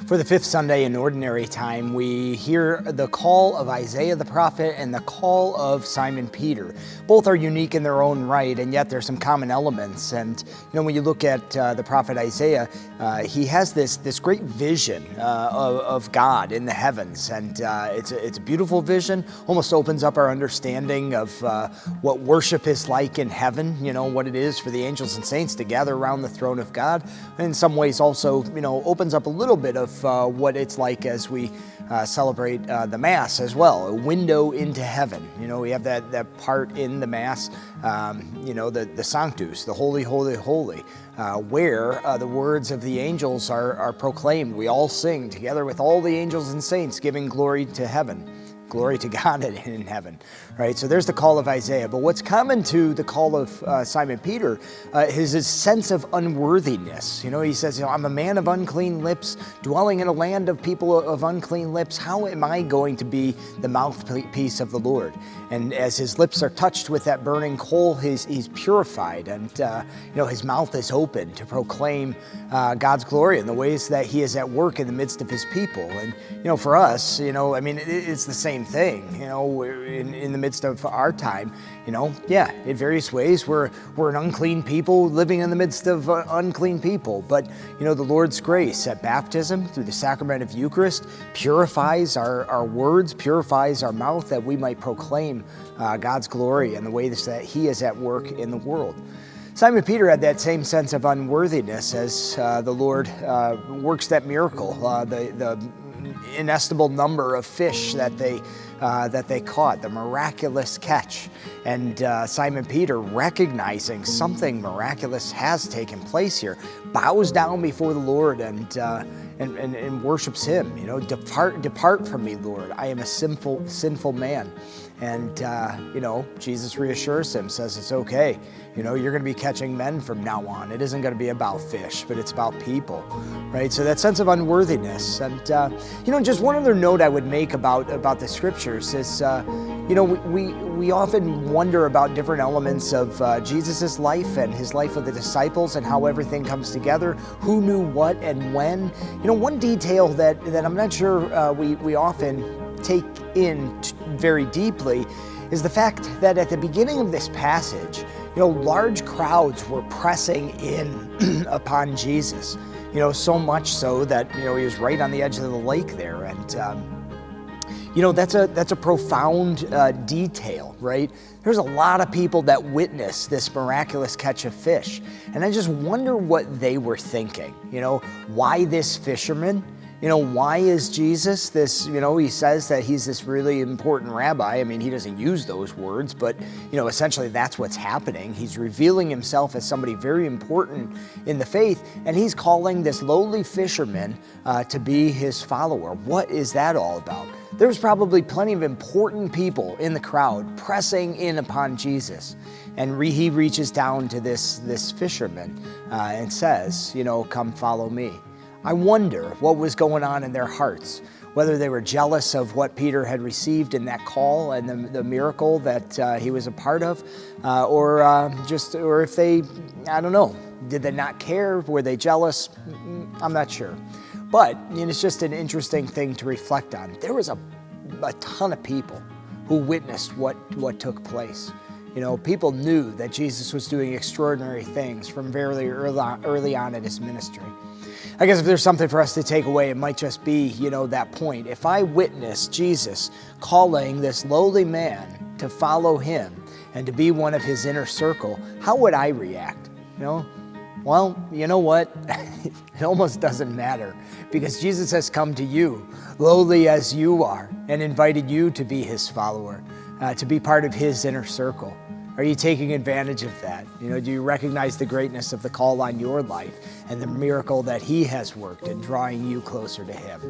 For the fifth Sunday in Ordinary Time, we hear the call of Isaiah the prophet and the call of Simon Peter. Both are unique in their own right, and yet there's some common elements. And when you look at the prophet Isaiah, he has this great vision of God in the heavens, and it's a beautiful vision. Almost opens up our understanding of what worship is like in heaven. What it is for the angels and saints to gather around the throne of God. And in some ways, also opens up a little bit of what it's like as we celebrate the Mass as well, a window into heaven. We have that part in the Mass, the Sanctus, the Holy, Holy, Holy, where the words of the angels are proclaimed. We all sing together with all the angels and saints, giving glory to heaven. Glory to God in heaven, right? So there's the call of Isaiah. But what's common to the call of Simon Peter is his sense of unworthiness. He says, I'm a man of unclean lips, dwelling in a land of people of unclean lips. How am I going to be the mouthpiece of the Lord? And as his lips are touched with that burning coal, he's purified, and his mouth is open to proclaim God's glory in the ways that he is at work in the midst of his people. And for us, it's the same thing. In the midst of our time, in various ways we're an unclean people living in the midst of unclean people. But the Lord's grace at baptism through the sacrament of Eucharist purifies our words, purifies our mouth, that we might proclaim God's glory and the ways that he is at work in the world. Simon Peter had that same sense of unworthiness as the Lord works that miracle, the inestimable number of fish that they caught, the miraculous catch. And Simon Peter, recognizing something miraculous has taken place here, bows down before the Lord and worships him. Depart from me, Lord. I am a sinful man. And Jesus reassures him, says it's okay. You're going to be catching men from now on. It isn't going to be about fish, but it's about people, right? So that sense of unworthiness. And just one other note I would make about the scriptures is, we often wonder about different elements of Jesus's life and his life with the disciples and how everything comes together, who knew what and when. One detail that I'm not sure we often take in very deeply is the fact that at the beginning of this passage, large crowds were pressing in upon Jesus, so much so that, he was right on the edge of the lake there. And, that's a profound detail, right? There's a lot of people that witness this miraculous catch of fish. And I just wonder what they were thinking. Why this fisherman? Why is Jesus this, he says that he's this really important rabbi. He doesn't use those words, but, essentially that's what's happening. He's revealing himself as somebody very important in the faith, and he's calling this lowly fisherman to be his follower. What is that all about? There's probably plenty of important people in the crowd pressing in upon Jesus. And he reaches down to this fisherman and says, come follow me. I wonder what was going on in their hearts, whether they were jealous of what Peter had received in that call and the miracle that he was a part of, or if they, I don't know, did they not care? Were they jealous? I'm not sure. But it's just an interesting thing to reflect on. There was a ton of people who witnessed what took place. People knew that Jesus was doing extraordinary things from very early on in his ministry. I guess if there's something for us to take away, it might just be, that point. If I witness Jesus calling this lowly man to follow him and to be one of his inner circle, how would I react? Well, you know what? It almost doesn't matter, because Jesus has come to you, lowly as you are, and invited you to be his follower, to be part of his inner circle. Are you taking advantage of that? Do you recognize the greatness of the call on your life and the miracle that he has worked in drawing you closer to him?